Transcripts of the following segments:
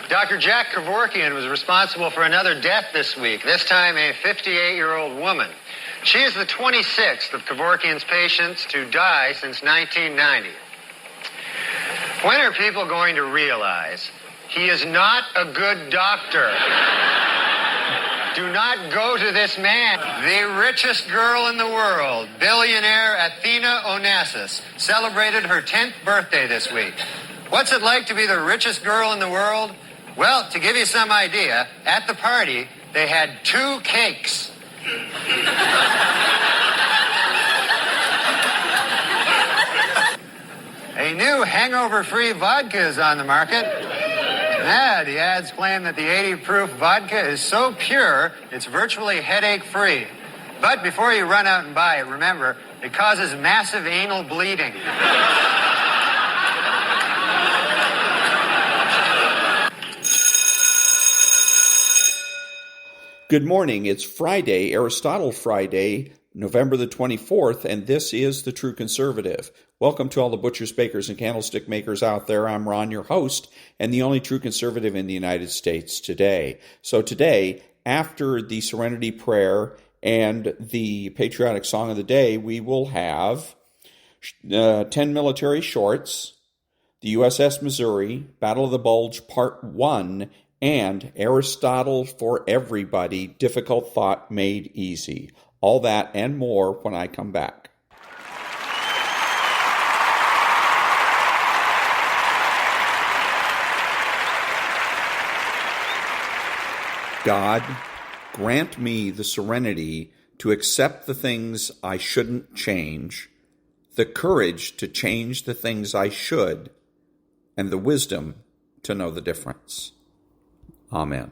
Dr. Jack Kevorkian was responsible for another death this week, this time a 58-year-old woman. She is the 26th of Kevorkian's patients to die since 1990. When are people going to realize he is not a good doctor? Do not go to this man. The richest girl in the world, billionaire Athena Onassis, celebrated her 10th birthday this week. What's it like to be the richest girl in the world? Well, to give you some idea, at the party, they had 2 cakes. A new hangover-free vodka is on the market. The ads claim that the 80-proof vodka is so pure, it's virtually headache-free. But before you run out and buy it, remember, it causes massive anal bleeding. Good morning. It's Friday, Aristotle Friday, November the 24th, and this is The True Conservative. Welcome to all the butchers, bakers, and candlestick makers out there. I'm Ron, your host, and the only true conservative in the United States today. So today, after the Serenity Prayer and the patriotic song of the day, we will have 10 military shorts, the USS Missouri, Battle of the Bulge Part 1, and Aristotle for Everybody, Difficult Thought Made Easy. All that and more when I come back. God, grant me the serenity to accept the things I shouldn't change, the courage to change the things I should, and the wisdom to know the difference. Amen.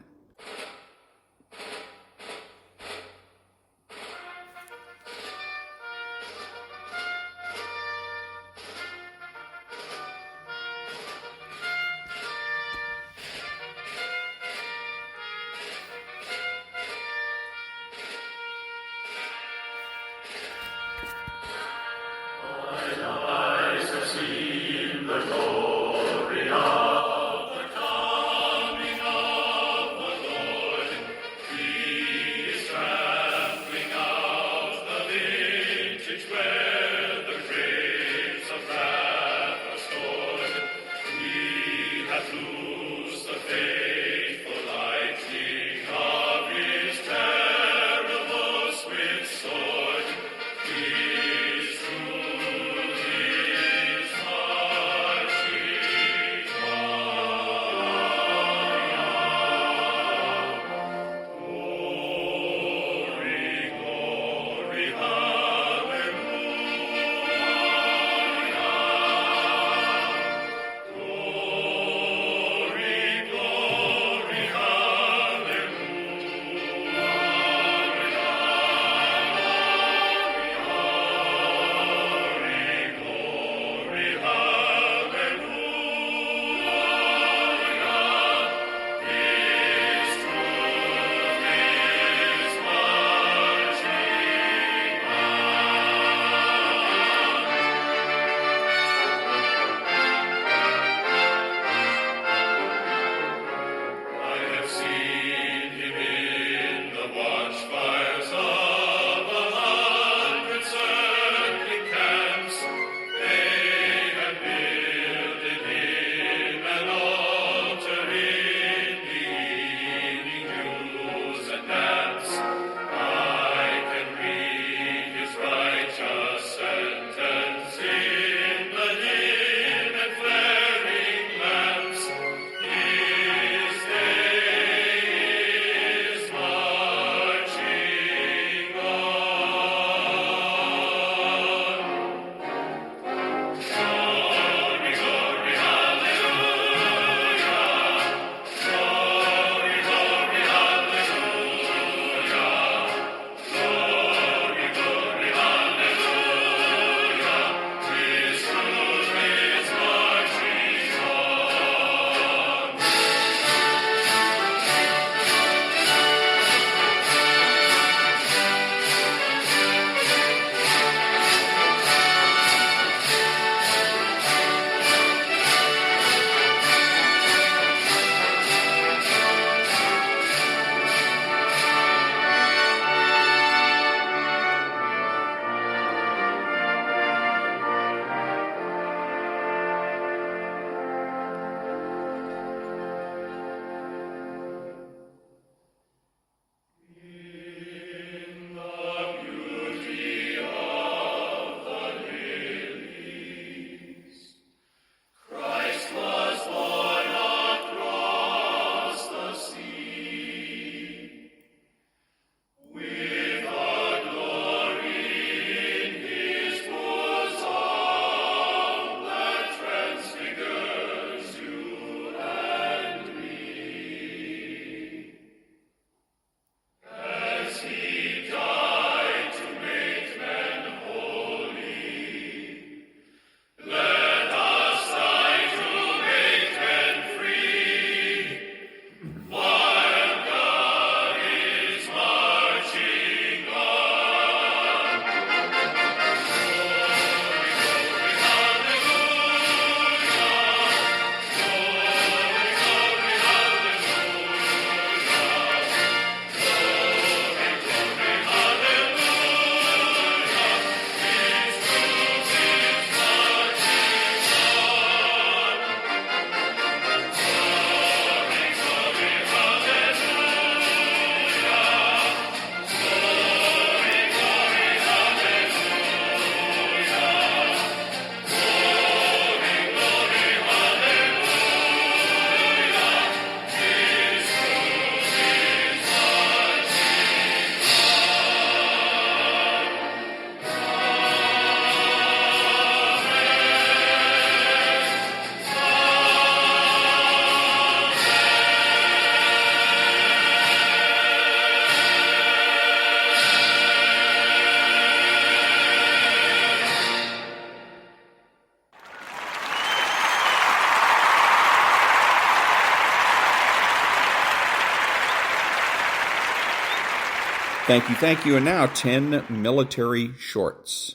Thank you. And now 10 military shorts.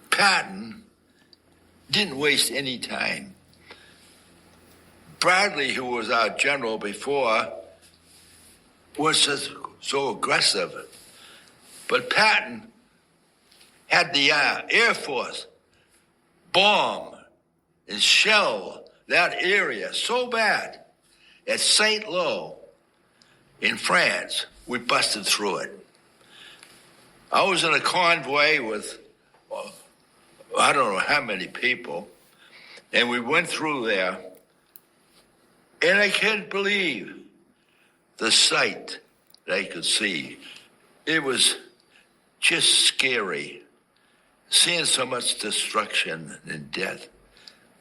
Patton didn't waste any time. Bradley, who was our general before, was just so aggressive. But Patton had the Air Force bomb and shell that area so bad. At St. Lo in France, we busted through it. I was in a convoy with, I don't know how many people, and we went through there, and I can't believe the sight that I could see. It was just scary, seeing so much destruction and death,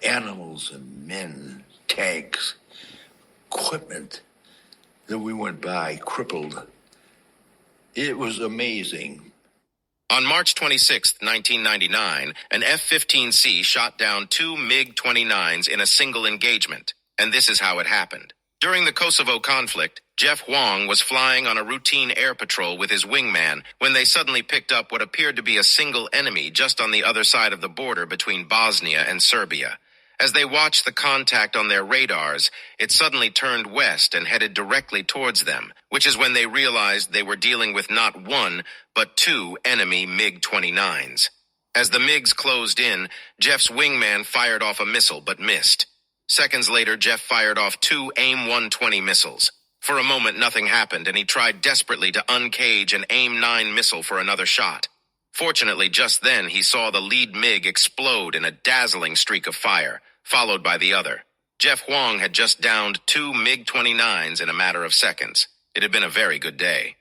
animals and men, tanks, equipment that we went by, crippled. It was amazing. On March 26, 1999, an F-15C shot down 2 MiG-29s in a single engagement, and this is how it happened. During the Kosovo conflict, Jeff Huang was flying on a routine air patrol with his wingman when they suddenly picked up what appeared to be a single enemy just on the other side of the border between Bosnia and Serbia. As they watched the contact on their radars, it suddenly turned west and headed directly towards them, which is when they realized they were dealing with not one, but 2 enemy MiG-29s. As the MiGs closed in, Jeff's wingman fired off a missile but missed. Seconds later, Jeff fired off 2 AIM-120 missiles. For a moment, nothing happened, and he tried desperately to uncage an AIM-9 missile for another shot. Fortunately, just then, he saw the lead MiG explode in a dazzling streak of fire, followed by the other. Jeff Huang had just downed 2 MiG-29s in a matter of seconds. It had been a very good day.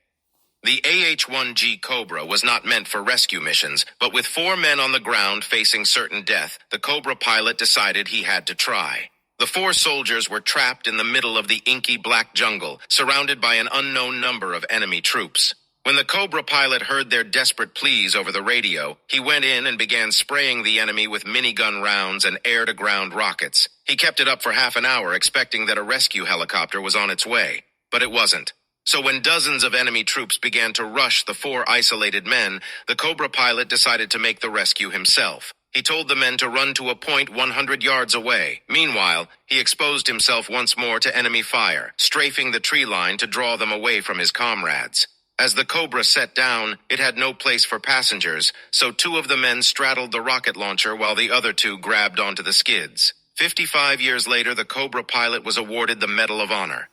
The AH-1G Cobra was not meant for rescue missions, but with 4 men on the ground facing certain death, the Cobra pilot decided he had to try. The 4 soldiers were trapped in the middle of the inky black jungle, surrounded by an unknown number of enemy troops. When the Cobra pilot heard their desperate pleas over the radio, he went in and began spraying the enemy with minigun rounds and air-to-ground rockets. He kept it up for half an hour, expecting that a rescue helicopter was on its way. But it wasn't. So when dozens of enemy troops began to rush the 4 isolated men, the Cobra pilot decided to make the rescue himself. He told the men to run to a point 100 yards away. Meanwhile, he exposed himself once more to enemy fire, strafing the tree line to draw them away from his comrades. As the Cobra set down, it had no place for passengers, so 2 of the men straddled the rocket launcher while the other 2 grabbed onto the skids. 55 years later, the Cobra pilot was awarded the Medal of Honor.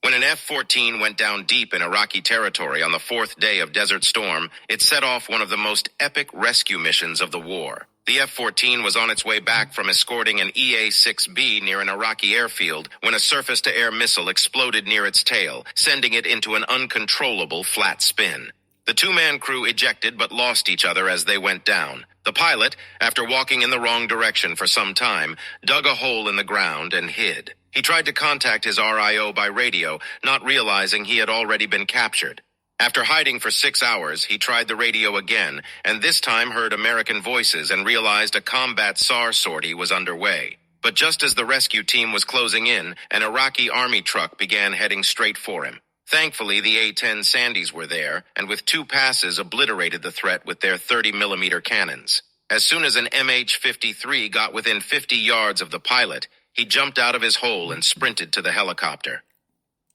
When an F-14 went down deep in Iraqi territory on the 4th day of Desert Storm, it set off one of the most epic rescue missions of the war. The F-14 was on its way back from escorting an EA-6B near an Iraqi airfield when a surface-to-air missile exploded near its tail, sending it into an uncontrollable flat spin. The 2-man crew ejected but lost each other as they went down. The pilot, after walking in the wrong direction for some time, dug a hole in the ground and hid. He tried to contact his RIO by radio, not realizing he had already been captured. After hiding for 6 hours, he tried the radio again, and this time heard American voices and realized a combat SAR sortie was underway. But just as the rescue team was closing in, an Iraqi army truck began heading straight for him. Thankfully, the A-10 Sandys were there, and with 2 passes obliterated the threat with their 30mm cannons. As soon as an MH-53 got within 50 yards of the pilot, he jumped out of his hole and sprinted to the helicopter.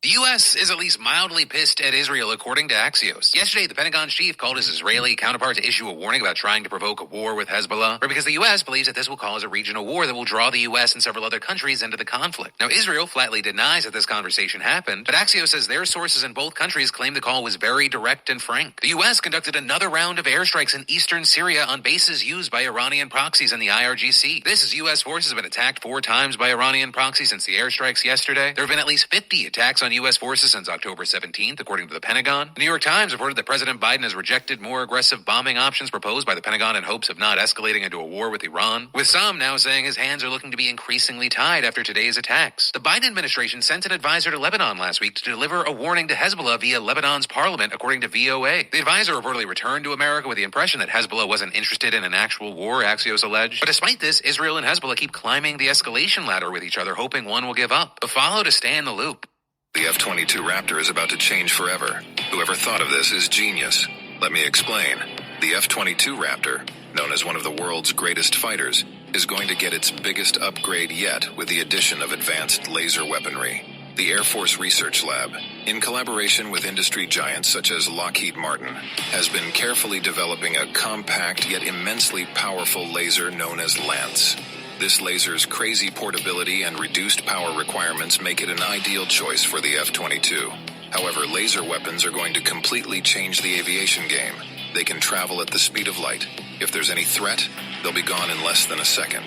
The U.S. is at least mildly pissed at Israel, according to Axios. Yesterday, the Pentagon chief called his Israeli counterpart to issue a warning about trying to provoke a war with Hezbollah, because the U.S. believes that this will cause a regional war that will draw the U.S. and several other countries into the conflict. Now, Israel flatly denies that this conversation happened, but Axios says their sources in both countries claim the call was very direct and frank. The U.S. conducted another round of airstrikes in eastern Syria on bases used by Iranian proxies in the IRGC. This is U.S. forces have been attacked 4 times by Iranian proxies since the airstrikes yesterday. There have been at least 50 attacks on U.S. forces since October 17th, according to the Pentagon. The New York Times reported that President Biden has rejected more aggressive bombing options proposed by the Pentagon in hopes of not escalating into a war with Iran, with some now saying his hands are looking to be increasingly tied after today's attacks. The Biden administration sent an advisor to Lebanon last week to deliver a warning to Hezbollah via Lebanon's parliament, according to VOA. The advisor reportedly returned to America with the impression that Hezbollah wasn't interested in an actual war, Axios alleged. But despite this, Israel and Hezbollah keep climbing the escalation ladder with each other, hoping one will give up. Follow to stay in the loop. The F-22 Raptor is about to change forever. Whoever thought of this is genius. Let me explain. The F-22 Raptor, known as one of the world's greatest fighters, is going to get its biggest upgrade yet with the addition of advanced laser weaponry. The Air Force Research Lab, in collaboration with industry giants such as Lockheed Martin, has been carefully developing a compact yet immensely powerful laser known as Lance. This laser's crazy portability and reduced power requirements make it an ideal choice for the F-22. However, laser weapons are going to completely change the aviation game. They can travel at the speed of light. If there's any threat, they'll be gone in less than a second.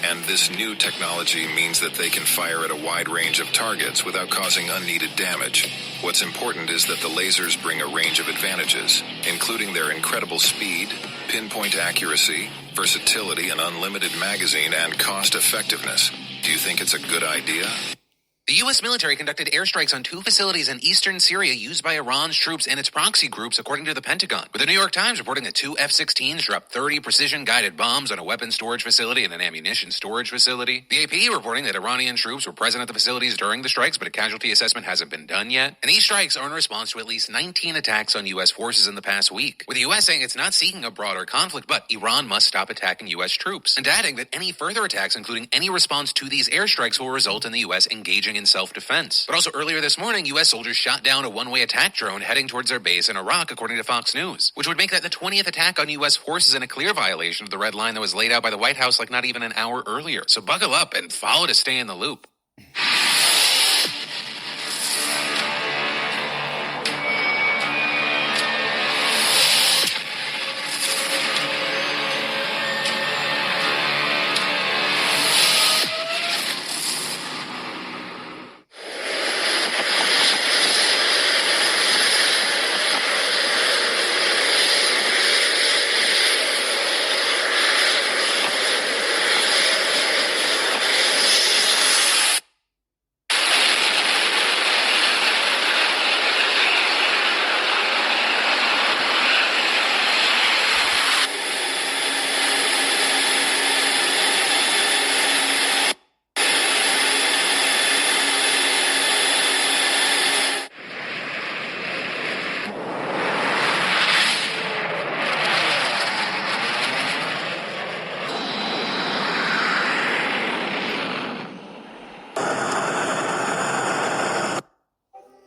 And this new technology means that they can fire at a wide range of targets without causing unneeded damage. What's important is that the lasers bring a range of advantages, including their incredible speed, pinpoint accuracy, versatility, and unlimited magazine and cost effectiveness. Do you think it's a good idea? The U.S. military conducted airstrikes on 2 facilities in eastern Syria used by Iran's troops and its proxy groups, according to the Pentagon, with the New York Times reporting that 2 F-16s dropped 30 precision-guided bombs on a weapons storage facility and an ammunition storage facility. The AP reporting that Iranian troops were present at the facilities during the strikes, but a casualty assessment hasn't been done yet. And these strikes are in response to at least 19 attacks on U.S. forces in the past week, with the U.S. saying it's not seeking a broader conflict, but Iran must stop attacking U.S. troops, and adding that any further attacks, including any response to these airstrikes, will result in the U.S. engaging in self-defense. But also earlier this morning, U.S. soldiers shot down a one-way attack drone heading towards their base in Iraq, according to Fox News, which would make that the 20th attack on U.S. forces and a clear violation of the red line that was laid out by the White House like not even an hour earlier. So buckle up and follow to stay in the loop.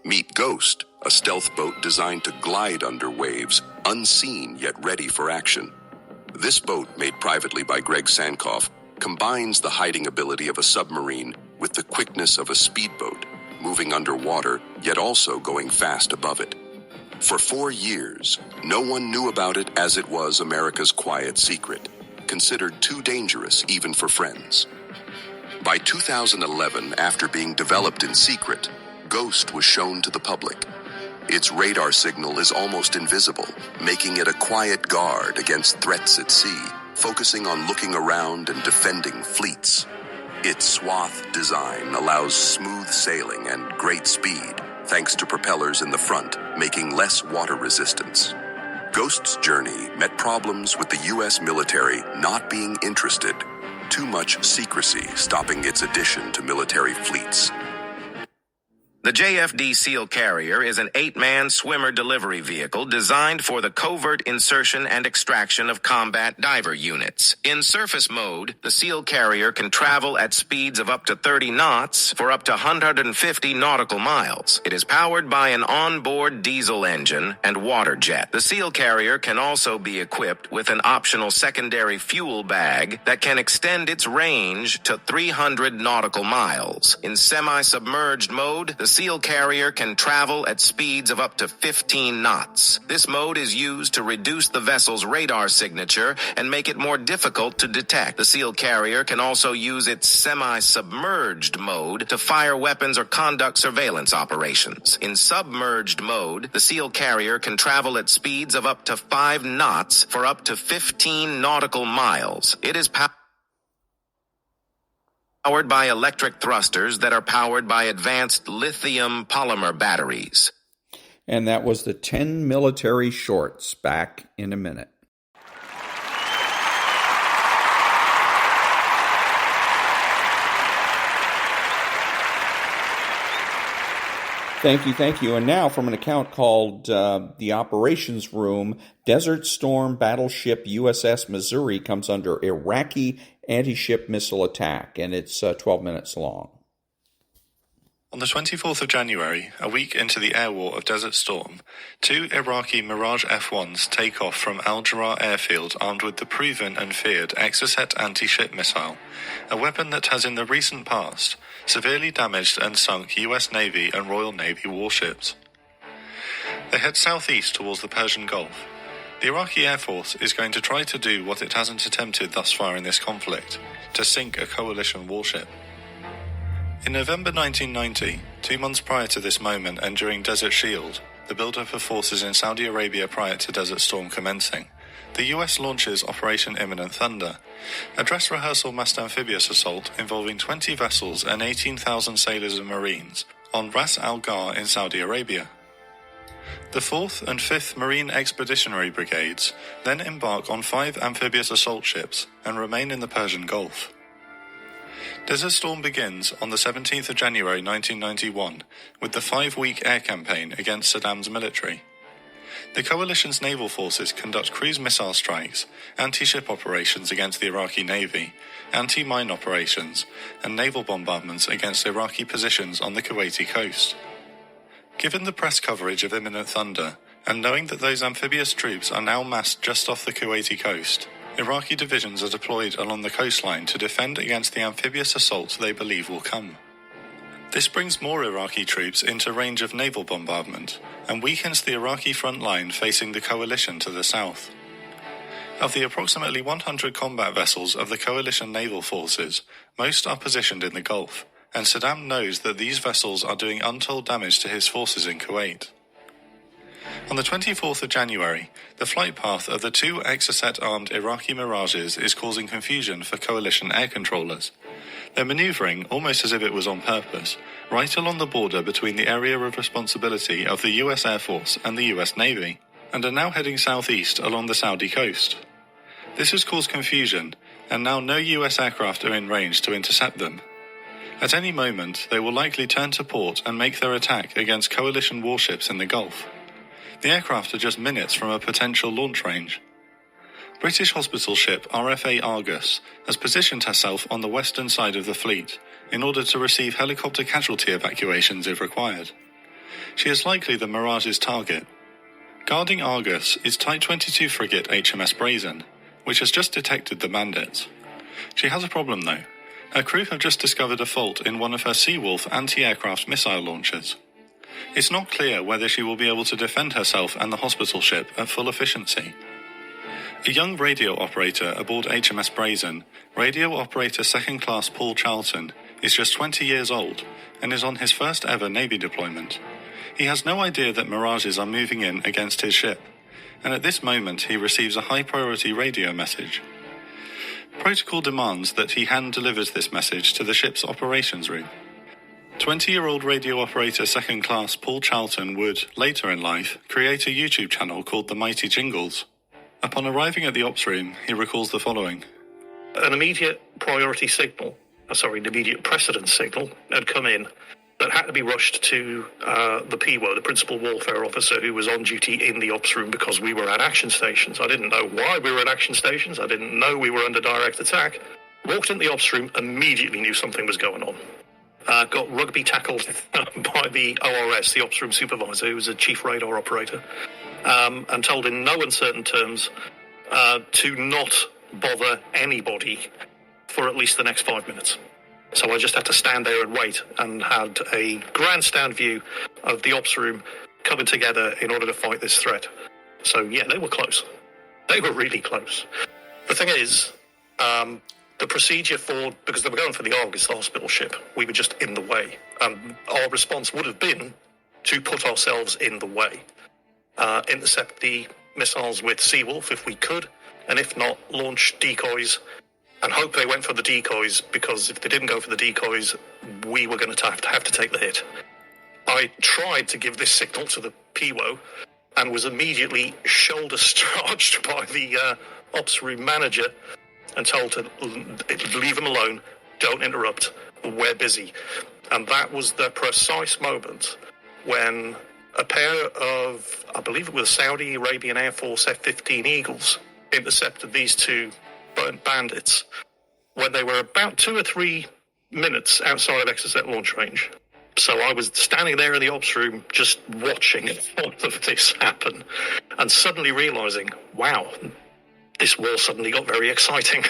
Meet Ghost, a stealth boat designed to glide under waves, unseen yet ready for action. This boat, made privately by Greg Sankoff, combines the hiding ability of a submarine with the quickness of a speedboat, moving underwater yet also going fast above it. For 4 years, no one knew about it as it was America's quiet secret, considered too dangerous even for friends. By 2011, after being developed in secret, Ghost was shown to the public. Its radar signal is almost invisible, making it a quiet guard against threats at sea, focusing on looking around and defending fleets. Its swath design allows smooth sailing and great speed, thanks to propellers in the front, making less water resistance. Ghost's journey met problems with the U.S. military not being interested, too much secrecy stopping its addition to military fleets. The JFD SEAL Carrier is an 8-man swimmer delivery vehicle designed for the covert insertion and extraction of combat diver units. In surface mode, the SEAL Carrier can travel at speeds of up to 30 knots for up to 150 nautical miles. It is powered by an onboard diesel engine and water jet. The SEAL Carrier can also be equipped with an optional secondary fuel bag that can extend its range to 300 nautical miles. In semi-submerged mode, the SEAL Carrier can travel at speeds of up to 15 knots. This mode is used to reduce the vessel's radar signature and make it more difficult to detect. The SEAL Carrier can also use its semi-submerged mode to fire weapons or conduct surveillance operations. In submerged mode, the SEAL Carrier can travel at speeds of up to 5 knots for up to 15 nautical miles. It is powered by electric thrusters that are powered by advanced lithium polymer batteries. And that was the 10 military shorts. Back in a minute. Thank you. And now from an account called The Operations Room, Desert Storm Battleship USS Missouri comes under Iraqi anti-ship missile attack, and it's 12 minutes long. On the 24th of January, a week into the air war of Desert Storm, 2 Iraqi Mirage F-1s take off from Al-Jarrah airfield armed with the proven and feared Exocet anti-ship missile, a weapon that has in the recent past severely damaged and sunk US Navy and Royal Navy warships. They head southeast towards the Persian Gulf. The Iraqi Air Force is going to try to do what it hasn't attempted thus far in this conflict, to sink a coalition warship. In November 1990, 2 months prior to this moment and during Desert Shield, the build-up of forces in Saudi Arabia prior to Desert Storm commencing, the US launches Operation Imminent Thunder, a dress rehearsal massed amphibious assault involving 20 vessels and 18,000 sailors and marines on Ras Al Ghar in Saudi Arabia. The 4th and 5th Marine Expeditionary Brigades then embark on 5 amphibious assault ships and remain in the Persian Gulf. Desert Storm begins on the 17th of January 1991 with the 5-week air campaign against Saddam's military. The coalition's naval forces conduct cruise missile strikes, anti-ship operations against the Iraqi Navy, anti-mine operations, and naval bombardments against Iraqi positions on the Kuwaiti coast. Given the press coverage of Imminent Thunder, and knowing that those amphibious troops are now massed just off the Kuwaiti coast, Iraqi divisions are deployed along the coastline to defend against the amphibious assaults they believe will come. This brings more Iraqi troops into range of naval bombardment and weakens the Iraqi front line facing the coalition to the south. Of the approximately 100 combat vessels of the coalition naval forces, most are positioned in the Gulf, and Saddam knows that these vessels are doing untold damage to his forces in Kuwait. On the 24th of January, the flight path of the 2 Exocet-armed Iraqi Mirages is causing confusion for coalition air controllers. They're maneuvering, almost as if it was on purpose, right along the border between the area of responsibility of the US Air Force and the US Navy, and are now heading southeast along the Saudi coast. This has caused confusion, and now no US aircraft are in range to intercept them. At any moment, they will likely turn to port and make their attack against coalition warships in the Gulf. The aircraft are just minutes from a potential launch range. British hospital ship RFA Argus has positioned herself on the western side of the fleet in order to receive helicopter casualty evacuations if required. She is likely the Mirage's target. Guarding Argus is Type 22 frigate HMS Brazen, which has just detected the bandits. She has a problem though. Her crew have just discovered a fault in one of her Seawolf anti-aircraft missile launchers. It's not clear whether she will be able to defend herself and the hospital ship at full efficiency. A young radio operator aboard HMS Brazen, Radio Operator 2nd Class Paul Charlton, is just 20 years old and is on his first ever Navy deployment. He has no idea that Mirages are moving in against his ship, and at this moment he receives a high-priority radio message. Protocol demands that he hand-delivers this message to the ship's operations room. 20-year-old radio operator 2nd Class Paul Charlton would, later in life, create a YouTube channel called The Mighty Jingles. Upon arriving at the ops room, he recalls the following. An immediate priority signal, an immediate precedence signal had come in that had to be rushed to the PWO, the Principal Warfare Officer, who was on duty in the ops room because we were at action stations. I didn't know why we were at action stations. I didn't know we were under direct attack. Walked into the ops room, immediately knew something was going on. Got rugby tackled by the ORS, the ops room supervisor, who was a chief radar operator, and told in no uncertain terms to not bother anybody for at least the next 5 minutes. So I just had to stand there and wait, and had a grandstand view of the ops room coming together in order to fight this threat. So yeah, they were close. They were really close. The thing is, the procedure because they were going for the Argus, the hospital ship, we were just in the way. Our response would have been to put ourselves in the way. Intercept the missiles with Seawolf if we could, and if not, launch decoys and hope they went for the decoys, because if they didn't go for the decoys, we were going to have to take the hit. I tried to give this signal to the PWO and was immediately shoulder-starched by the ops room manager and told to leave them alone, don't interrupt, we're busy. And that was the precise moment when a pair of, I believe it was Saudi Arabian Air Force F-15 Eagles, intercepted these two bandits when they were about 2 or 3 minutes outside of Exocet launch range. So I was standing there in the ops room just watching all of this happen and suddenly realizing, wow, this war suddenly got very exciting.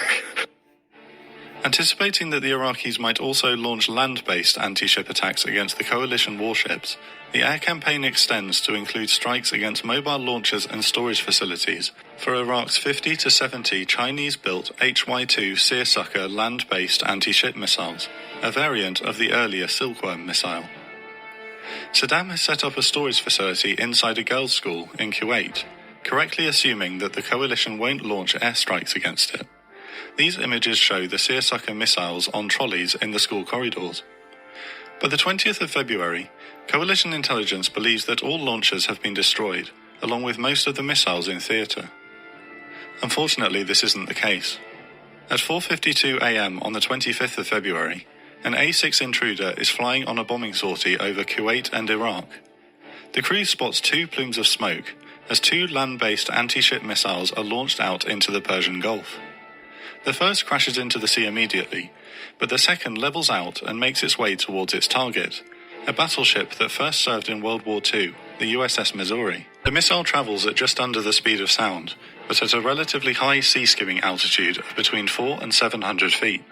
Anticipating that the Iraqis might also launch land-based anti-ship attacks against the coalition warships, the air campaign extends to include strikes against mobile launchers and storage facilities for Iraq's 50 to 70 Chinese-built HY-2 Seersucker land-based anti-ship missiles, a variant of the earlier Silkworm missile. Saddam has set up a storage facility inside a girls' school in Kuwait, correctly assuming that the coalition won't launch airstrikes against it. These images show the Seersucker missiles on trolleys in the school corridors. By the 20th of February, coalition intelligence believes that all launchers have been destroyed, along with most of the missiles in theatre. Unfortunately, this isn't the case. At 4:52 a.m. on the 25th of February, an A-6 intruder is flying on a bombing sortie over Kuwait and Iraq. The crew spots 2 plumes of smoke as 2 land-based anti-ship missiles are launched out into the Persian Gulf. The first crashes into the sea immediately, but the second levels out and makes its way towards its target, a battleship that first served in World War II, the USS Missouri. The missile travels at just under the speed of sound, but at a relatively high sea-skimming altitude of between 400 and 700 feet.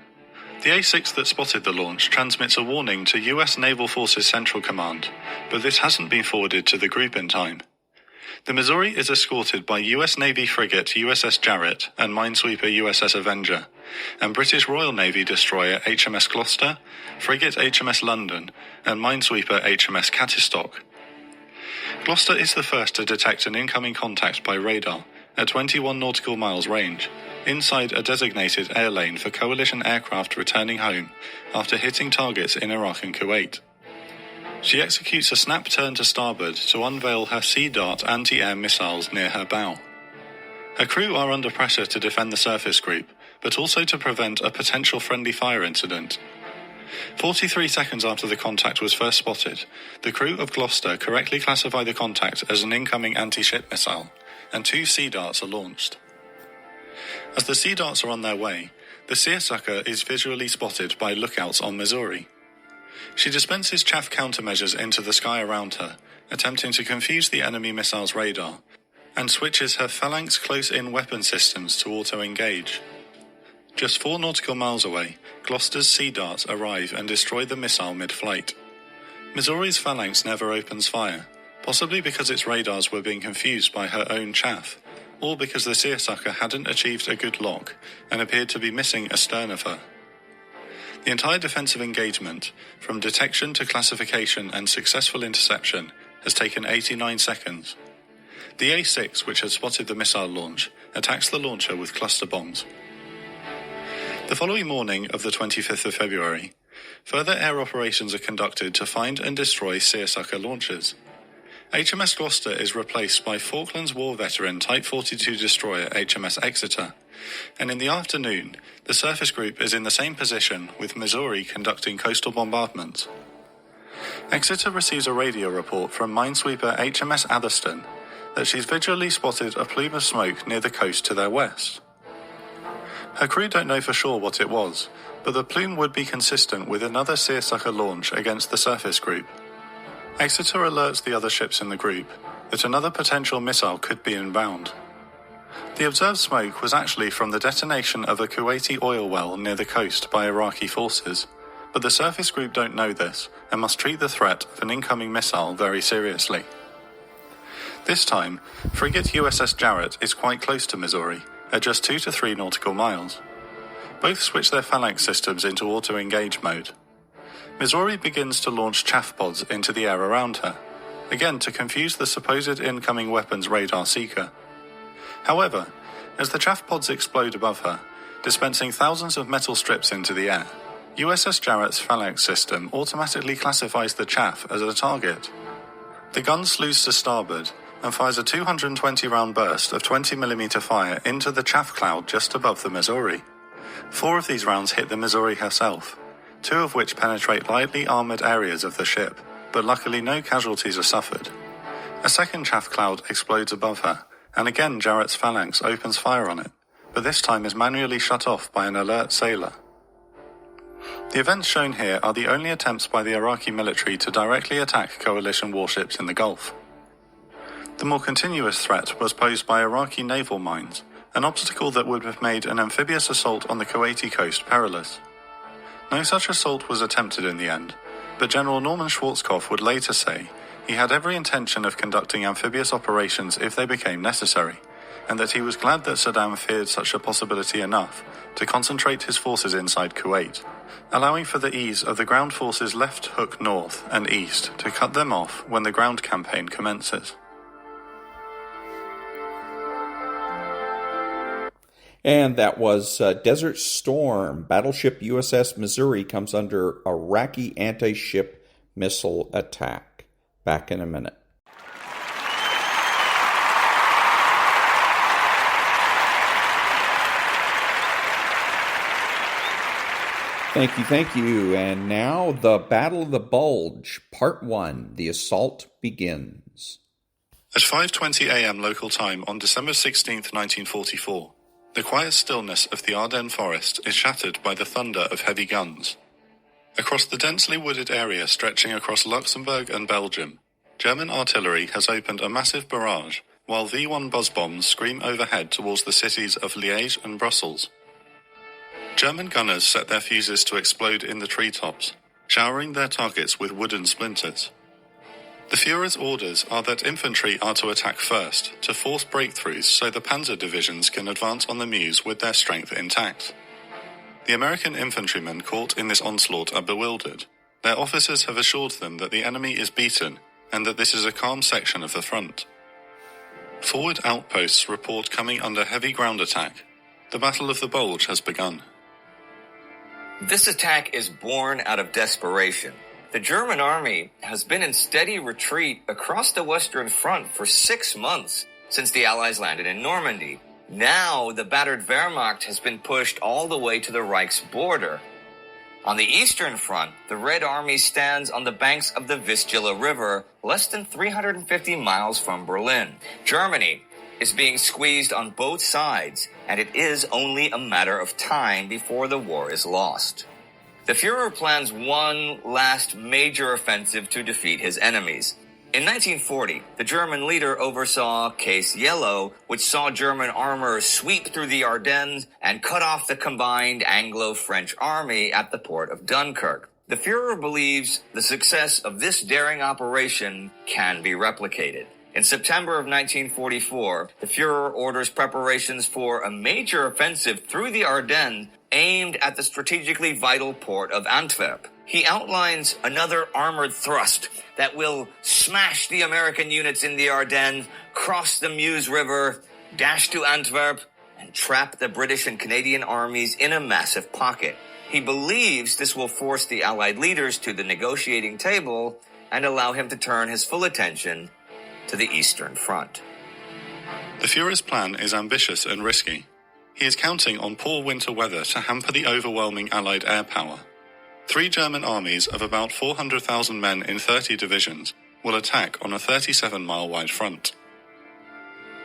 The A-6 that spotted the launch transmits a warning to US Naval Forces Central Command, but this hasn't been forwarded to the group in time. The Missouri is escorted by US Navy frigate USS Jarrett and minesweeper USS Avenger, and British Royal Navy destroyer HMS Gloucester, frigate HMS London, and minesweeper HMS Cattistock. Gloucester is the first to detect an incoming contact by radar at 21 nautical miles range, inside a designated air lane for coalition aircraft returning home after hitting targets in Iraq and Kuwait. She executes a snap turn to starboard to unveil her Sea Dart anti-air missiles near her bow. Her crew are under pressure to defend the surface group, but also to prevent a potential friendly fire incident. 43 seconds after the contact was first spotted, the crew of Gloucester correctly classify the contact as an incoming anti-ship missile, and 2 Sea Darts are launched. As the Sea Darts are on their way, the Seersucker is visually spotted by lookouts on Missouri. She dispenses chaff countermeasures into the sky around her, attempting to confuse the enemy missile's radar, and switches her Phalanx close-in weapon systems to auto-engage. Just 4 nautical miles away, Gloucester's Sea Darts arrive and destroy the missile mid-flight. Missouri's Phalanx never opens fire, possibly because its radars were being confused by her own chaff, or because the Seersucker hadn't achieved a good lock and appeared to be missing astern of her. The entire defensive engagement, from detection to classification and successful interception, has taken 89 seconds. The A-6, which had spotted the missile launch, attacks the launcher with cluster bombs. The following morning of the 25th of February, further air operations are conducted to find and destroy Seersucker launchers. HMS Gloucester is replaced by Falklands War veteran Type 42 destroyer HMS Exeter, and in the afternoon, the surface group is in the same position with Missouri conducting coastal bombardments. Exeter receives a radio report from minesweeper HMS Atherstone that she's visually spotted a plume of smoke near the coast to their west. Her crew don't know for sure what it was, but the plume would be consistent with another Seersucker launch against the surface group. Exeter alerts the other ships in the group that another potential missile could be inbound. The observed smoke was actually from the detonation of a Kuwaiti oil well near the coast by Iraqi forces, but the surface group don't know this and must treat the threat of an incoming missile very seriously. This time, frigate USS Jarrett is quite close to Missouri, at just 2 to 3 nautical miles. Both switch their Phalanx systems into auto-engage mode. Missouri begins to launch chaff pods into the air around her, again to confuse the supposed incoming weapons radar seeker. However, as the chaff pods explode above her, dispensing thousands of metal strips into the air, USS Jarrett's Phalanx system automatically classifies the chaff as a target. The gun slews to starboard and fires a 220-round burst of 20mm fire into the chaff cloud just above the Missouri. 4 of these rounds hit the Missouri herself, 2 of which penetrate lightly armoured areas of the ship, but luckily no casualties are suffered. A second chaff cloud explodes above her, and again Jarrett's phalanx opens fire on it, but this time is manually shut off by an alert sailor. The events shown here are the only attempts by the Iraqi military to directly attack coalition warships in the Gulf. The more continuous threat was posed by Iraqi naval mines, an obstacle that would have made an amphibious assault on the Kuwaiti coast perilous. No such assault was attempted in the end, but General Norman Schwarzkopf would later say he had every intention of conducting amphibious operations if they became necessary, and that he was glad that Saddam feared such a possibility enough to concentrate his forces inside Kuwait, allowing for the ease of the ground forces left hook north and east to cut them off when the ground campaign commences. And that was Desert Storm. Battleship USS Missouri comes under Iraqi anti-ship missile attack. Back in a minute. Thank you. And now, the Battle of the Bulge, Part 1. The assault begins. At 5:20 a.m. local time on December 16, 1944, the quiet stillness of the Ardennes forest is shattered by the thunder of heavy guns. Across the densely wooded area stretching across Luxembourg and Belgium, German artillery has opened a massive barrage, while V-1 buzz bombs scream overhead towards the cities of Liège and Brussels. German gunners set their fuses to explode in the treetops, showering their targets with wooden splinters. The Führer's orders are that infantry are to attack first, to force breakthroughs so the panzer divisions can advance on the Meuse with their strength intact. The American infantrymen caught in this onslaught are bewildered. Their officers have assured them that the enemy is beaten and that this is a calm section of the front. Forward outposts report coming under heavy ground attack. The Battle of the Bulge has begun. This attack is born out of desperation. The German army has been in steady retreat across the Western Front for 6 months since the Allies landed in Normandy. Now, the battered Wehrmacht has been pushed all the way to the Reich's border. On the Eastern Front, the Red Army stands on the banks of the Vistula River, less than 350 miles from Berlin. Germany is being squeezed on both sides, and it is only a matter of time before the war is lost. The Führer plans one last major offensive to defeat his enemies. In 1940, the German leader oversaw Case Yellow, which saw German armor sweep through the Ardennes and cut off the combined Anglo-French army at the port of Dunkirk. The Führer believes the success of this daring operation can be replicated. In September of 1944, the Führer orders preparations for a major offensive through the Ardennes aimed at the strategically vital port of Antwerp. He outlines another armored thrust that will smash the American units in the Ardennes, cross the Meuse River, dash to Antwerp, and trap the British and Canadian armies in a massive pocket. He believes this will force the Allied leaders to the negotiating table and allow him to turn his full attention to the Eastern Front. The Führer's plan is ambitious and risky. He is counting on poor winter weather to hamper the overwhelming Allied air power. 3 German armies of about 400,000 men in 30 divisions will attack on a 37-mile wide front.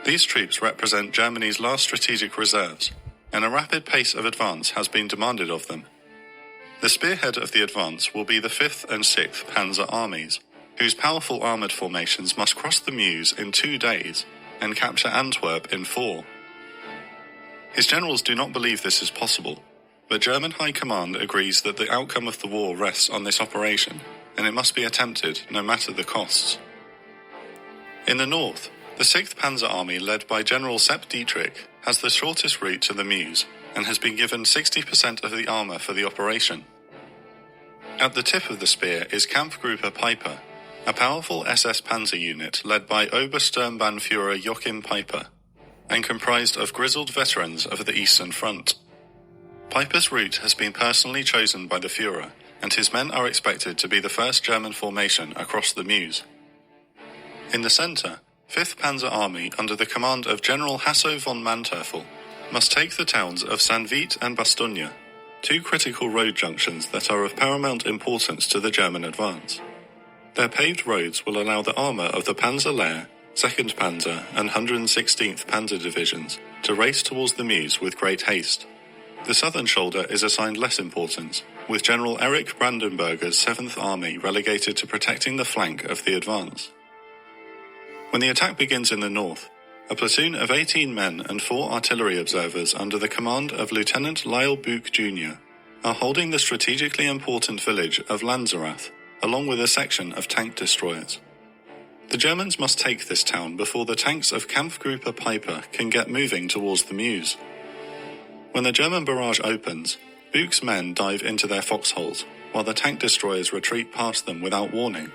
These troops represent Germany's last strategic reserves, and a rapid pace of advance has been demanded of them. The spearhead of the advance will be the 5th and 6th Panzer Armies, whose powerful armoured formations must cross the Meuse in 2 days and capture Antwerp in 4. His generals do not believe this is possible, but German High Command agrees that the outcome of the war rests on this operation, and it must be attempted no matter the costs. In the north, the 6th Panzer Army, led by General Sepp Dietrich, has the shortest route to the Meuse and has been given 60% of the armour for the operation. At the tip of the spear is Kampfgruppe Piper, a powerful SS Panzer unit led by Obersturmbannführer Joachim Piper, and comprised of grizzled veterans of the Eastern Front. Piper's route has been personally chosen by the Führer, and his men are expected to be the first German formation across the Meuse. In the centre, 5th Panzer Army, under the command of General Hasso von Manteuffel, must take the towns of Saint-Vith and Bastogne, 2 critical road junctions that are of paramount importance to the German advance. Their paved roads will allow the armor of the Panzer Lehr, 2nd Panzer and 116th Panzer Divisions to race towards the Meuse with great haste. The southern shoulder is assigned less importance, with General Erich Brandenberger's 7th Army relegated to protecting the flank of the advance. When the attack begins in the north, a platoon of 18 men and 4 artillery observers under the command of Lieutenant Lyle Buch Jr. are holding the strategically important village of Lanzerath, along with a section of tank destroyers. The Germans must take this town before the tanks of Kampfgruppe Piper can get moving towards the Meuse. When the German barrage opens, Buch's men dive into their foxholes, while the tank destroyers retreat past them without warning.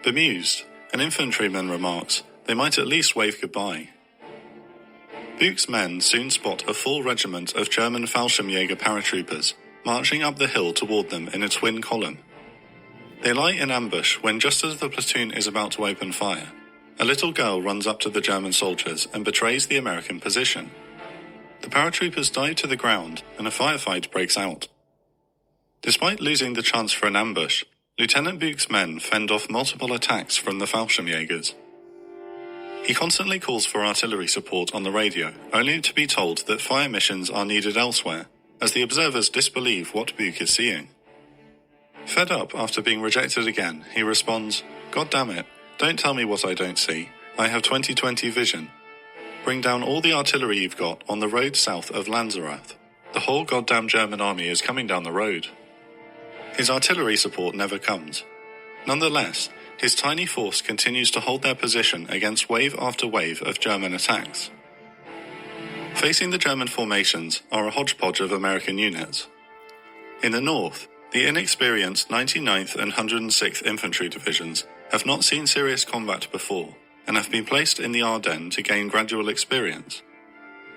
Bemused, an infantryman remarks, they might at least wave goodbye. Buch's men soon spot a full regiment of German Fallschirmjäger paratroopers marching up the hill toward them in a twin column. They lie in ambush when, just as the platoon is about to open fire, a little girl runs up to the German soldiers and betrays the American position. The paratroopers dive to the ground and a firefight breaks out. Despite losing the chance for an ambush, Lieutenant Buch's men fend off multiple attacks from the Fallschirmjägers. He constantly calls for artillery support on the radio, only to be told that fire missions are needed elsewhere, as the observers disbelieve what Buch is seeing. Fed up after being rejected again, he responds, "God damn it, don't tell me what I don't see. I have 20/20 vision. Bring down all the artillery you've got on the road south of Lanzerath. The whole goddamn German army is coming down the road." His artillery support never comes. Nonetheless, his tiny force continues to hold their position against wave after wave of German attacks. Facing the German formations are a hodgepodge of American units. In the north, the inexperienced 99th and 106th Infantry Divisions have not seen serious combat before and have been placed in the Ardennes to gain gradual experience.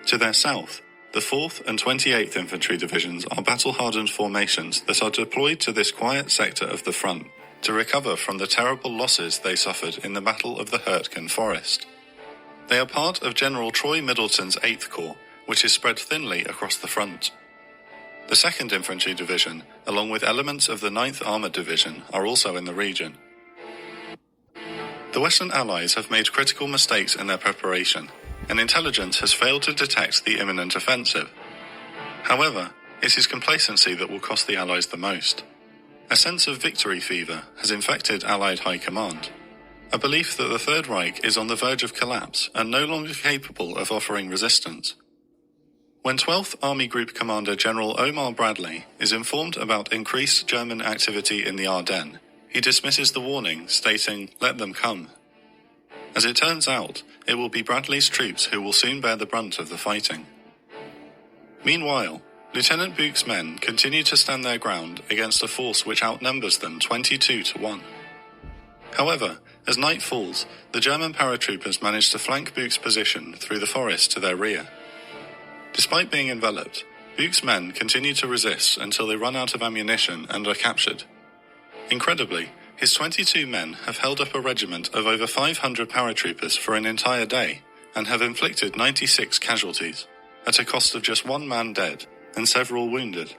To their south, the 4th and 28th Infantry Divisions are battle-hardened formations that are deployed to this quiet sector of the front to recover from the terrible losses they suffered in the Battle of the Hurtgen Forest. They are part of General Troy Middleton's 8th Corps, which is spread thinly across the front. The 2nd Infantry Division, along with elements of the 9th Armoured Division, are also in the region. The Western Allies have made critical mistakes in their preparation, and intelligence has failed to detect the imminent offensive. However, it is complacency that will cost the Allies the most. A sense of victory fever has infected Allied high command, a belief that the Third Reich is on the verge of collapse and no longer capable of offering resistance. When 12th Army Group Commander General Omar Bradley is informed about increased German activity in the Ardennes, he dismisses the warning, stating, "Let them come." As it turns out, it will be Bradley's troops who will soon bear the brunt of the fighting. Meanwhile, Lieutenant Buch's men continue to stand their ground against a force which outnumbers them 22-1. However, as night falls, the German paratroopers manage to flank Buch's position through the forest to their rear. Despite being enveloped, Buch's men continue to resist until they run out of ammunition and are captured. Incredibly, his 22 men have held up a regiment of over 500 paratroopers for an entire day and have inflicted 96 casualties, at a cost of just 1 man dead and several wounded.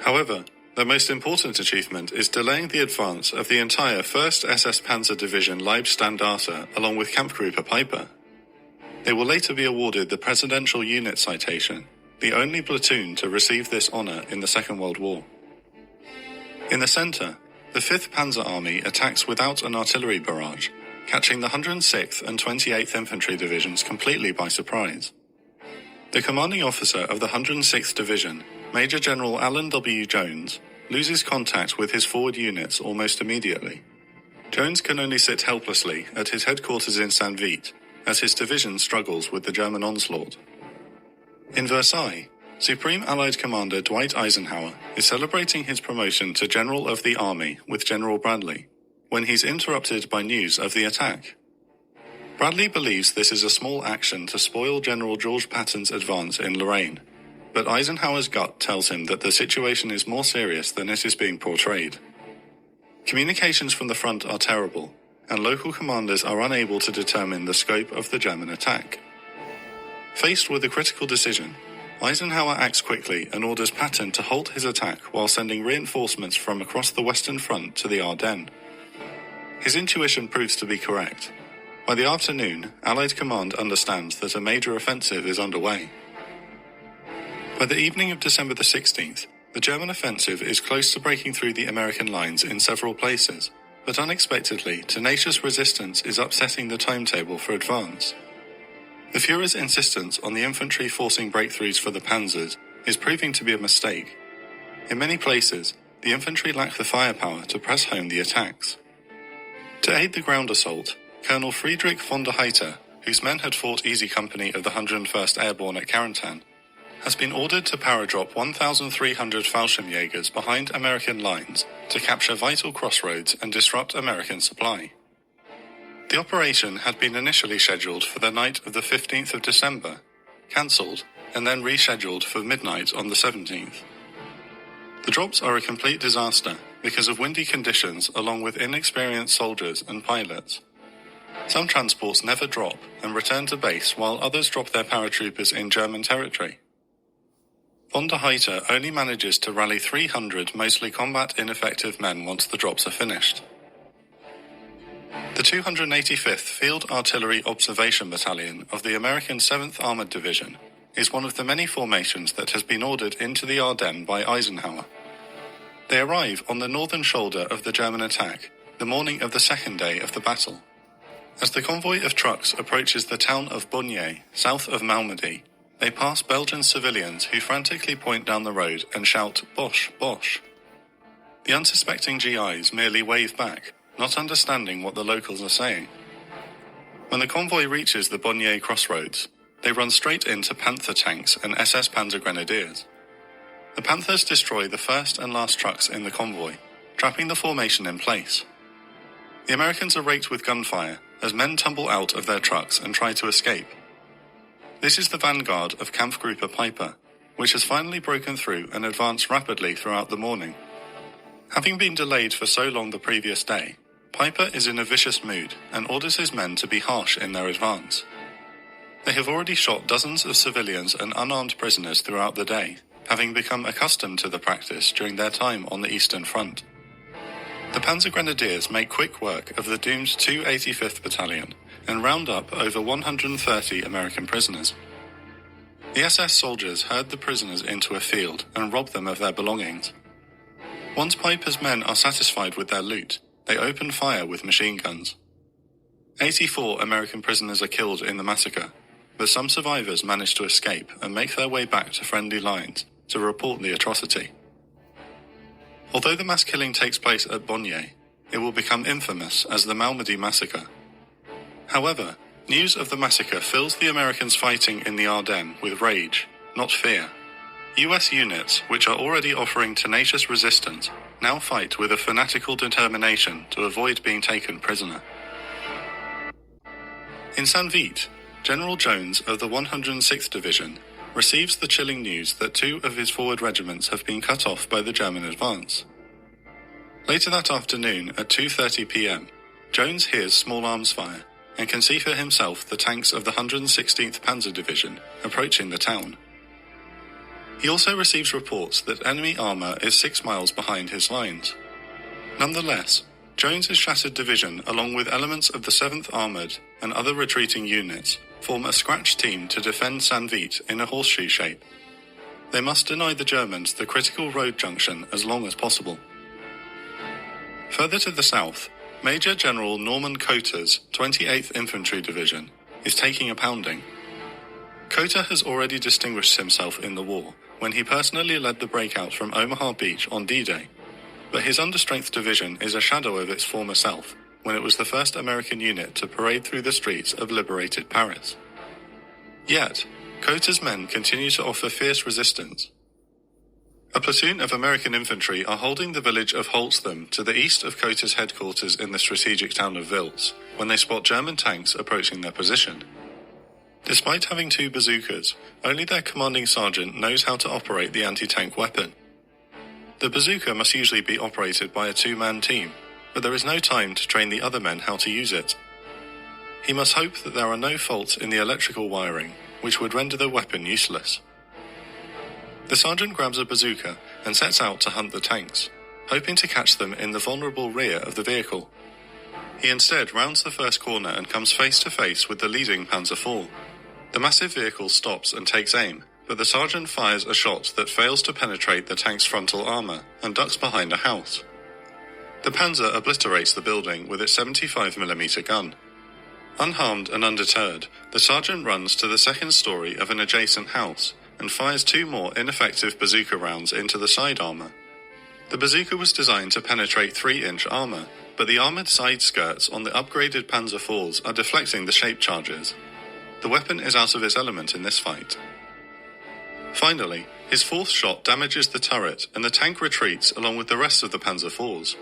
However, their most important achievement is delaying the advance of the entire 1st SS Panzer Division Leibstandarte along with Kampfgruppe Piper. They will later be awarded the Presidential Unit Citation, the only platoon to receive this honor in the Second World War. In the center, the 5th Panzer Army attacks without an artillery barrage, catching the 106th and 28th Infantry Divisions completely by surprise. The commanding officer of the 106th Division, Major General Alan W. Jones, loses contact with his forward units almost immediately. Jones can only sit helplessly at his headquarters in St. Vith, as his division struggles with the German onslaught. In Versailles, Supreme Allied Commander Dwight Eisenhower is celebrating his promotion to General of the Army with General Bradley, when he's interrupted by news of the attack. Bradley believes this is a small action to spoil General George Patton's advance in Lorraine, but Eisenhower's gut tells him that the situation is more serious than it is being portrayed. Communications from the front are terrible, and local commanders are unable to determine the scope of the German attack. Faced with a critical decision, Eisenhower acts quickly and orders Patton to halt his attack while sending reinforcements from across the Western Front to the Ardennes. His intuition proves to be correct. By the afternoon, Allied command understands that a major offensive is underway. By the evening of December the 16th, the German offensive is close to breaking through the American lines in several places, but unexpectedly, tenacious resistance is upsetting the timetable for advance. The Führer's insistence on the infantry forcing breakthroughs for the panzers is proving to be a mistake. In many places, the infantry lack the firepower to press home the attacks. To aid the ground assault, Colonel Friedrich von der Heydter, whose men had fought Easy Company of the 101st Airborne at Carentan, has been ordered to paradrop 1,300 Fallschirmjägers behind American lines to capture vital crossroads and disrupt American supply. The operation had been initially scheduled for the night of the 15th of December, cancelled, and then rescheduled for midnight on the 17th. The drops are a complete disaster because of windy conditions along with inexperienced soldiers and pilots. Some transports never drop and return to base while others drop their paratroopers in German territory. Von der Heydter only manages to rally 300 mostly combat-ineffective men once the drops are finished. The 285th Field Artillery Observation Battalion of the American 7th Armored Division is one of the many formations that has been ordered into the Ardennes by Eisenhower. They arrive on the northern shoulder of the German attack, the morning of the second day of the battle. As the convoy of trucks approaches the town of Bonnier, south of Malmedy, they pass Belgian civilians who frantically point down the road and shout, "Bosch, Bosch." The unsuspecting GIs merely wave back, not understanding what the locals are saying. When the convoy reaches the Bonnier crossroads, they run straight into Panther tanks and SS Panzer Grenadiers. The Panthers destroy the first and last trucks in the convoy, trapping the formation in place. The Americans are raked with gunfire as men tumble out of their trucks and try to escape. This is the vanguard of Kampfgruppe Piper, which has finally broken through and advanced rapidly throughout the morning. Having been delayed for so long the previous day, Piper is in a vicious mood and orders his men to be harsh in their advance. They have already shot dozens of civilians and unarmed prisoners throughout the day, having become accustomed to the practice during their time on the Eastern Front. The Panzer Grenadiers make quick work of the doomed 285th Battalion and round up over 130 American prisoners. The SS soldiers herd the prisoners into a field and rob them of their belongings. Once Piper's men are satisfied with their loot, they open fire with machine guns. 84 American prisoners are killed in the massacre, but some survivors manage to escape and make their way back to friendly lines to report the atrocity. Although the mass killing takes place at Bonnier, it will become infamous as the Malmedy massacre. However, news of the massacre fills the Americans fighting in the Ardennes with rage, not fear. US units, which are already offering tenacious resistance, now fight with a fanatical determination to avoid being taken prisoner. In Saint-Vite, General Jones of the 106th Division receives the chilling news that 2 of his forward regiments have been cut off by the German advance. Later that afternoon at 2:30 p.m., Jones hears small arms fire and can see for himself the tanks of the 116th Panzer Division approaching the town. He also receives reports that enemy armour is 6 miles behind his lines. Nonetheless, Jones's shattered division, along with elements of the 7th Armoured and other retreating units, form a scratch team to defend Saint-Vite in a horseshoe shape. They must deny the Germans the critical road junction as long as possible. Further to the south, Major General Norman Coter's 28th Infantry Division is taking a pounding. Coter has already distinguished himself in the war when he personally led the breakout from Omaha Beach on D-Day, but his understrength division is a shadow of its former self when it was the first American unit to parade through the streets of liberated Paris. Yet, Coter's men continue to offer fierce resistance. A platoon of American infantry are holding the village of Holstham to the east of Coter's headquarters in the strategic town of Vils when they spot German tanks approaching their position. Despite having 2 bazookas, only their commanding sergeant knows how to operate the anti-tank weapon. The bazooka must usually be operated by a 2-man team, but there is no time to train the other men how to use it. He must hope that there are no faults in the electrical wiring, which would render the weapon useless. The sergeant grabs a bazooka and sets out to hunt the tanks, hoping to catch them in the vulnerable rear of the vehicle. He instead rounds the first corner and comes face to face with the leading Panzer IV. The massive vehicle stops and takes aim, but the sergeant fires a shot that fails to penetrate the tank's frontal armor and ducks behind a house. The Panzer obliterates the building with its 75mm gun. Unharmed and undeterred, the sergeant runs to the second story of an adjacent house and fires 2 more ineffective bazooka rounds into the side armor. The bazooka was designed to penetrate 3-inch armor, but the armored side skirts on the upgraded Panzer IVs are deflecting the shape charges. The weapon is out of its element in this fight. Finally, his 4th shot damages the turret and the tank retreats along with the rest of the Panzer IVs.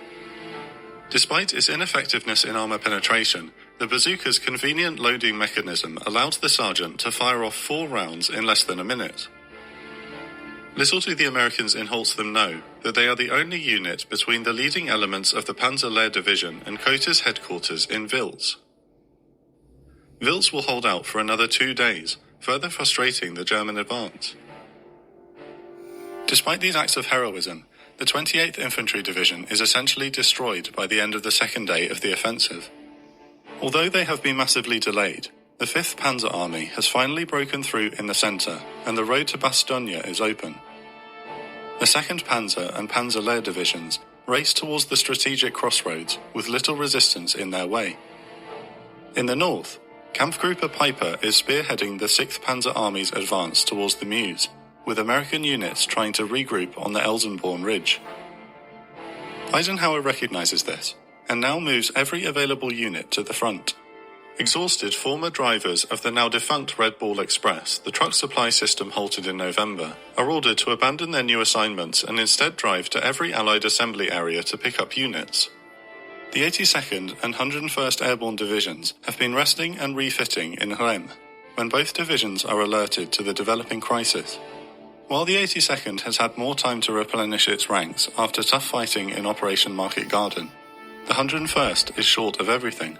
Despite its ineffectiveness in armor penetration, the bazooka's convenient loading mechanism allowed the sergeant to fire off 4 rounds in less than a minute. Little do the Americans in Holstham know that they are the only unit between the leading elements of the Panzer Lehr Division and Cota's headquarters in Wiltz. Wiltz will hold out for another 2 days, further frustrating the German advance. Despite these acts of heroism, the 28th Infantry Division is essentially destroyed by the end of the second day of the offensive. Although they have been massively delayed, the 5th Panzer Army has finally broken through in the centre, and the road to Bastogne is open. The 2nd Panzer and Panzer Lehr divisions race towards the strategic crossroads with little resistance in their way. In the north, Kampfgruppe Piper is spearheading the 6th Panzer Army's advance towards the Meuse, with American units trying to regroup on the Elsenborn Ridge. Eisenhower recognizes this, and now moves every available unit to the front. Exhausted former drivers of the now defunct Red Ball Express, the truck supply system halted in November, are ordered to abandon their new assignments and instead drive to every Allied assembly area to pick up units. The 82nd and 101st Airborne Divisions have been resting and refitting in Rheims, when both divisions are alerted to the developing crisis. While the 82nd has had more time to replenish its ranks after tough fighting in Operation Market Garden, the 101st is short of everything.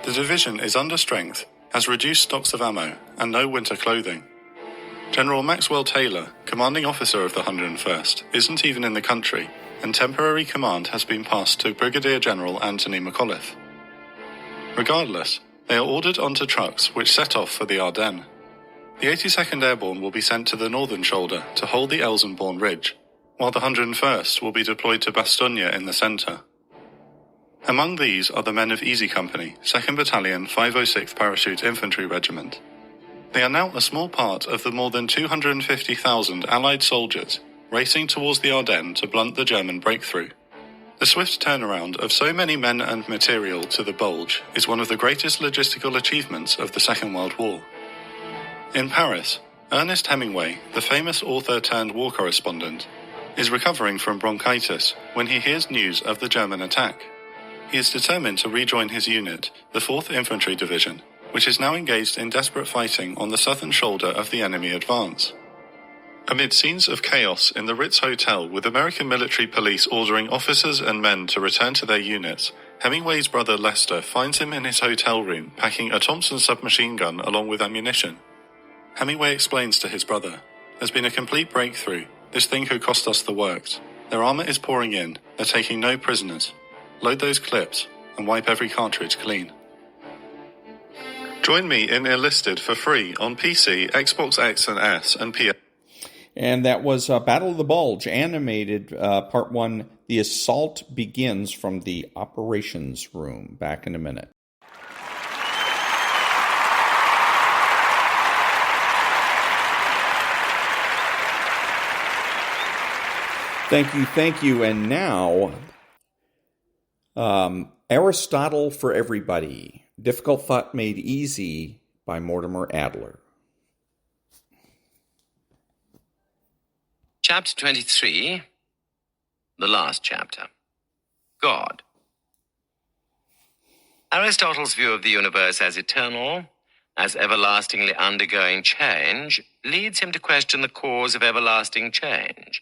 The division is under strength, has reduced stocks of ammo, and no winter clothing. General Maxwell Taylor, commanding officer of the 101st, isn't even in the country, and temporary command has been passed to Brigadier General Anthony McAuliffe. Regardless, they are ordered onto trucks which set off for the Ardennes. The 82nd Airborne will be sent to the northern shoulder to hold the Elsenborn Ridge, while the 101st will be deployed to Bastogne in the centre. Among these are the men of Easy Company, 2nd Battalion, 506th Parachute Infantry Regiment. They are now a small part of the more than 250,000 Allied soldiers racing towards the Ardennes to blunt the German breakthrough. The swift turnaround of so many men and material to the Bulge is one of the greatest logistical achievements of the Second World War. In Paris, Ernest Hemingway, the famous author-turned-war correspondent, is recovering from bronchitis when he hears news of the German attack. He is determined to rejoin his unit, the 4th Infantry Division, which is now engaged in desperate fighting on the southern shoulder of the enemy advance. Amid scenes of chaos in the Ritz Hotel with American military police ordering officers and men to return to their units, Hemingway's brother Lester finds him in his hotel room packing a Thompson submachine gun along with ammunition. Hemingway explains to his brother, "There's been a complete breakthrough. This thing could cost us the works. Their armor is pouring in. They're taking no prisoners. Load those clips and wipe every cartridge clean." Join me in Enlisted for free on PC, Xbox X and S, and PS. And that was Battle of the Bulge, animated Part 1, The Assault Begins, from the Operations Room. Back in a minute. Thank you. And now, Aristotle for Everybody. Difficult Thought Made Easy by Mortimer Adler. Chapter 23, the last chapter. God. Aristotle's view of the universe as eternal, as everlastingly undergoing change, leads him to question the cause of everlasting change.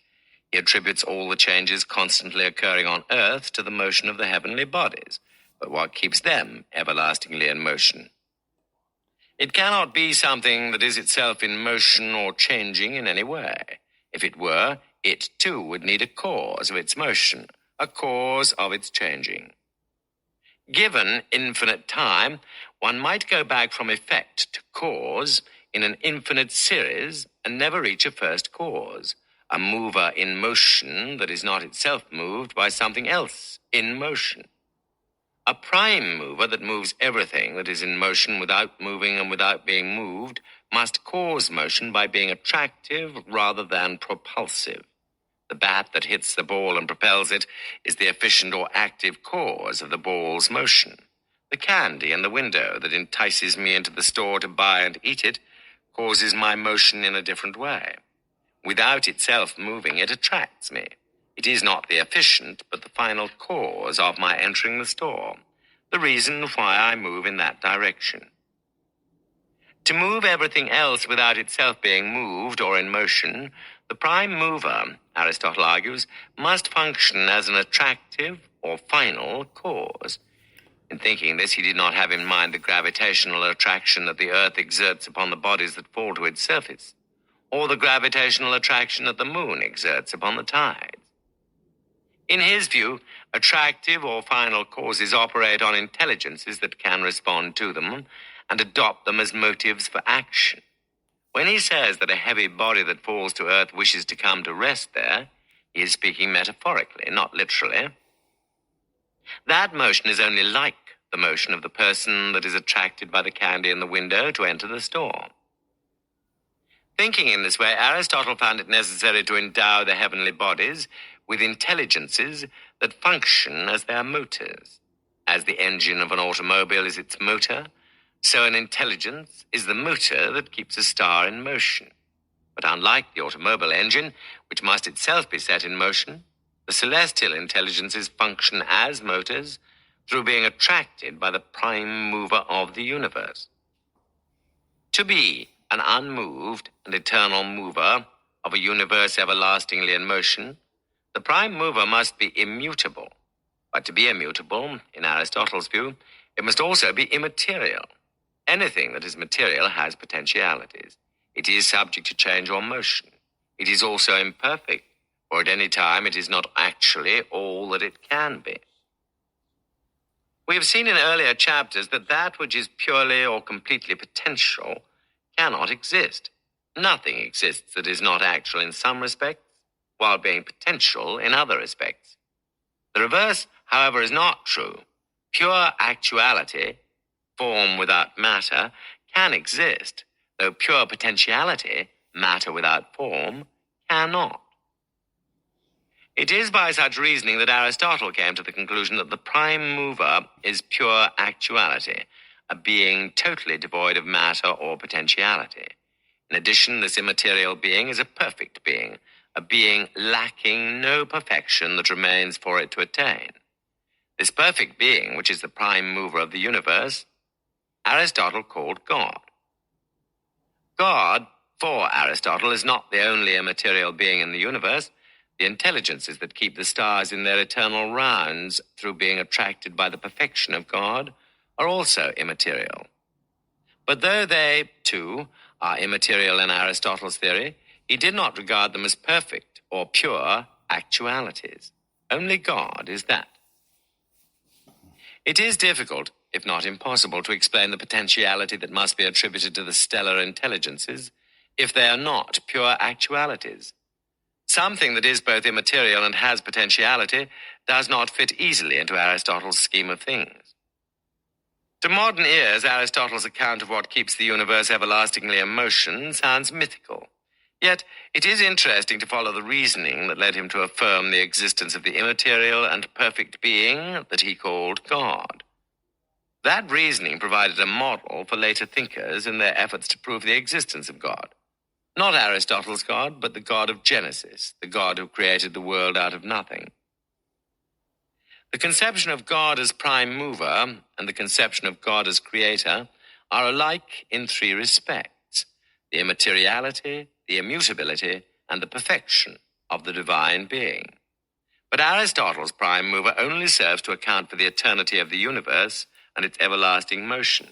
He attributes all the changes constantly occurring on earth to the motion of the heavenly bodies. But what keeps them everlastingly in motion? It cannot be something that is itself in motion or changing in any way. If it were, it too would need a cause of its motion, a cause of its changing. Given infinite time, one might go back from effect to cause in an infinite series and never reach a first cause, a mover in motion that is not itself moved by something else in motion. A prime mover that moves everything that is in motion without moving and without being moved must cause motion by being attractive rather than propulsive. The bat that hits the ball and propels it is the efficient or active cause of the ball's motion. The candy in the window that entices me into the store to buy and eat it causes my motion in a different way. Without itself moving, it attracts me. It is not the efficient, but the final cause of my entering the store, the reason why I move in that direction. To move everything else without itself being moved or in motion, the prime mover, Aristotle argues, must function as an attractive or final cause. In thinking this, he did not have in mind the gravitational attraction that the earth exerts upon the bodies that fall to its surface, or the gravitational attraction that the moon exerts upon the tides. In his view, attractive or final causes operate on intelligences that can respond to them and adopt them as motives for action. When he says that a heavy body that falls to earth wishes to come to rest there, he is speaking metaphorically, not literally. That motion is only like the motion of the person that is attracted by the candy in the window to enter the store. Thinking in this way, Aristotle found it necessary to endow the heavenly bodies with intelligences that function as their motors. As the engine of an automobile is its motor, so an intelligence is the motor that keeps a star in motion. But unlike the automobile engine, which must itself be set in motion, the celestial intelligences function as motors through being attracted by the prime mover of the universe. To be an unmoved and eternal mover of a universe everlastingly in motion, the prime mover must be immutable. But to be immutable, in Aristotle's view, it must also be immaterial. Anything that is material has potentialities. It is subject to change or motion. It is also imperfect, for at any time it is not actually all that it can be. We have seen in earlier chapters that that which is purely or completely potential cannot exist. Nothing exists that is not actual in some respects, while being potential in other respects. The reverse, however, is not true. Pure actuality, form without matter, can exist, though pure potentiality, matter without form, cannot. It is by such reasoning that Aristotle came to the conclusion that the prime mover is pure actuality, a being totally devoid of matter or potentiality. In addition, this immaterial being is a perfect being, a being lacking no perfection that remains for it to attain. This perfect being, which is the prime mover of the universe, Aristotle called God. God, for Aristotle, is not the only immaterial being in the universe. The intelligences that keep the stars in their eternal rounds through being attracted by the perfection of God are also immaterial. But though they, too, are immaterial in Aristotle's theory, he did not regard them as perfect or pure actualities. Only God is that. It is difficult, if not impossible, to explain the potentiality that must be attributed to the stellar intelligences if they are not pure actualities. Something that is both immaterial and has potentiality does not fit easily into Aristotle's scheme of things. To modern ears, Aristotle's account of what keeps the universe everlastingly in motion sounds mythical. Yet it is interesting to follow the reasoning that led him to affirm the existence of the immaterial and perfect being that he called God. That reasoning provided a model for later thinkers in their efforts to prove the existence of God. Not Aristotle's God, but the God of Genesis, the God who created the world out of nothing. The conception of God as prime mover and the conception of God as creator are alike in three respects: the immateriality, the immutability, and the perfection of the divine being. But Aristotle's prime mover only serves to account for the eternity of the universe and its everlasting motion.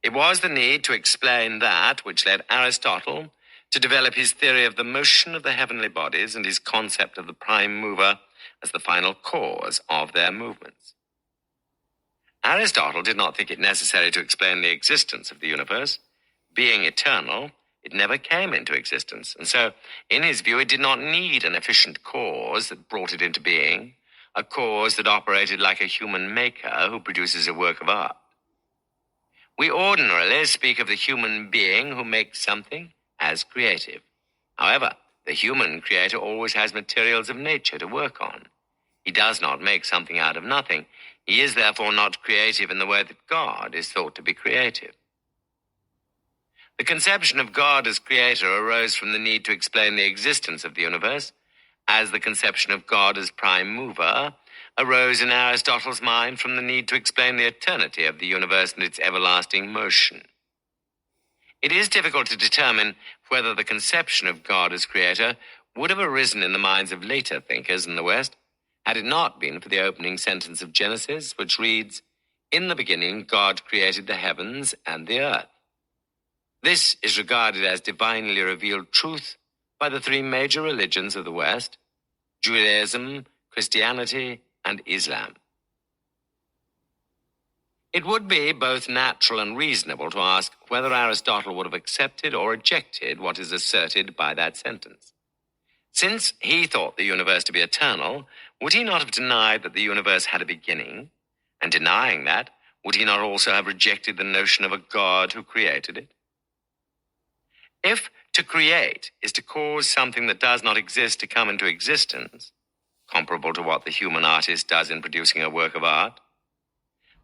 It was the need to explain that which led Aristotle to develop his theory of the motion of the heavenly bodies and his concept of the prime mover as the final cause of their movements. Aristotle did not think it necessary to explain the existence of the universe. Being eternal, it never came into existence, and so, in his view, it did not need an efficient cause that brought it into being, a cause that operated like a human maker who produces a work of art. We ordinarily speak of the human being who makes something as creative. However, the human creator always has materials of nature to work on. He does not make something out of nothing. He is therefore not creative in the way that God is thought to be creative. The conception of God as creator arose from the need to explain the existence of the universe, as the conception of God as prime mover arose in Aristotle's mind from the need to explain the eternity of the universe and its everlasting motion. It is difficult to determine whether the conception of God as creator would have arisen in the minds of later thinkers in the West had it not been for the opening sentence of Genesis, which reads, "In the beginning God created the heavens and the earth." This is regarded as divinely revealed truth by the three major religions of the West, Judaism, Christianity, and Islam. It would be both natural and reasonable to ask whether Aristotle would have accepted or rejected what is asserted by that sentence. Since he thought the universe to be eternal, would he not have denied that the universe had a beginning? And denying that, would he not also have rejected the notion of a God who created it? If to create is to cause something that does not exist to come into existence, comparable to what the human artist does in producing a work of art,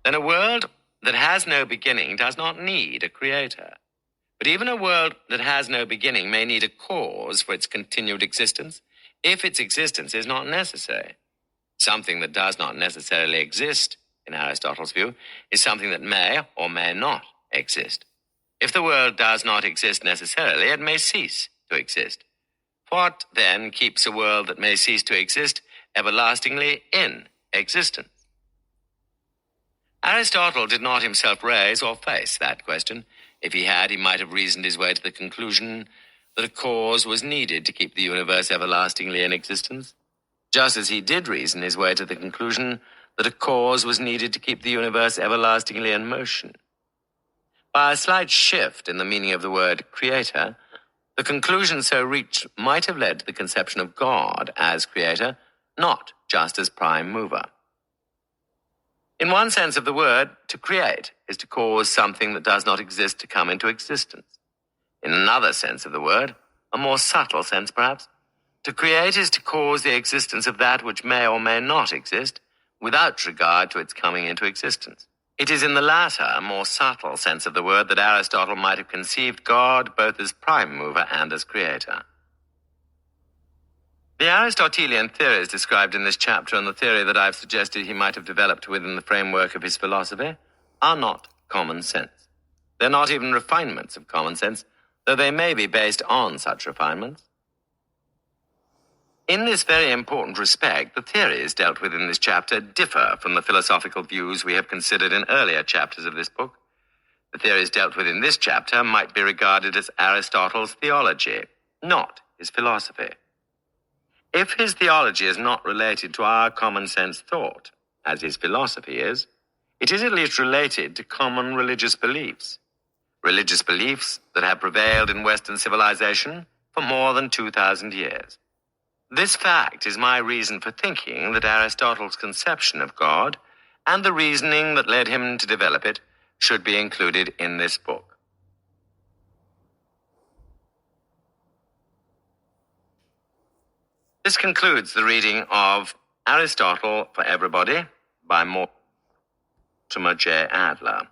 then a world that has no beginning does not need a creator. But even a world that has no beginning may need a cause for its continued existence if its existence is not necessary. Something that does not necessarily exist, in Aristotle's view, is something that may or may not exist. If the world does not exist necessarily, it may cease to exist. What, then, keeps a world that may cease to exist everlastingly in existence? Aristotle did not himself raise or face that question. If he had, he might have reasoned his way to the conclusion that a cause was needed to keep the universe everlastingly in existence, just as he did reason his way to the conclusion that a cause was needed to keep the universe everlastingly in motion. By a slight shift in the meaning of the word creator, the conclusion so reached might have led to the conception of God as creator, not just as prime mover. In one sense of the word, to create is to cause something that does not exist to come into existence. In another sense of the word, a more subtle sense perhaps, to create is to cause the existence of that which may or may not exist without regard to its coming into existence. It is in the latter, more subtle sense of the word that Aristotle might have conceived God both as prime mover and as creator. The Aristotelian theories described in this chapter and the theory that I've suggested he might have developed within the framework of his philosophy are not common sense. They're not even refinements of common sense, though they may be based on such refinements. In this very important respect, the theories dealt with in this chapter differ from the philosophical views we have considered in earlier chapters of this book. The theories dealt with in this chapter might be regarded as Aristotle's theology, not his philosophy. If his theology is not related to our common sense thought, as his philosophy is, it is at least related to common religious beliefs that have prevailed in Western civilization for more than 2,000 years. This fact is my reason for thinking that Aristotle's conception of God and the reasoning that led him to develop it should be included in this book. This concludes the reading of Aristotle for Everybody by Mortimer J. Adler.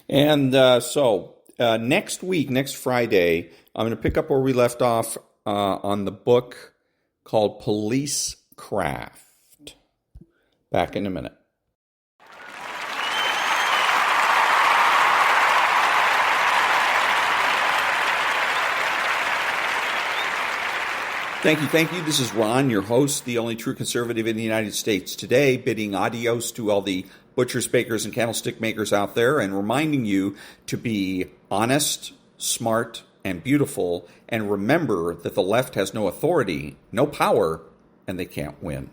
And so next week, next Friday, I'm going to pick up where we left off on the book called Police Craft. Back in a minute. Thank you. This is Ron, your host, the only true conservative in the United States today, bidding adios to all the butchers, bakers, and candlestick makers out there, and reminding you to be honest, smart, and beautiful, and remember that the left has no authority, no power, and they can't win.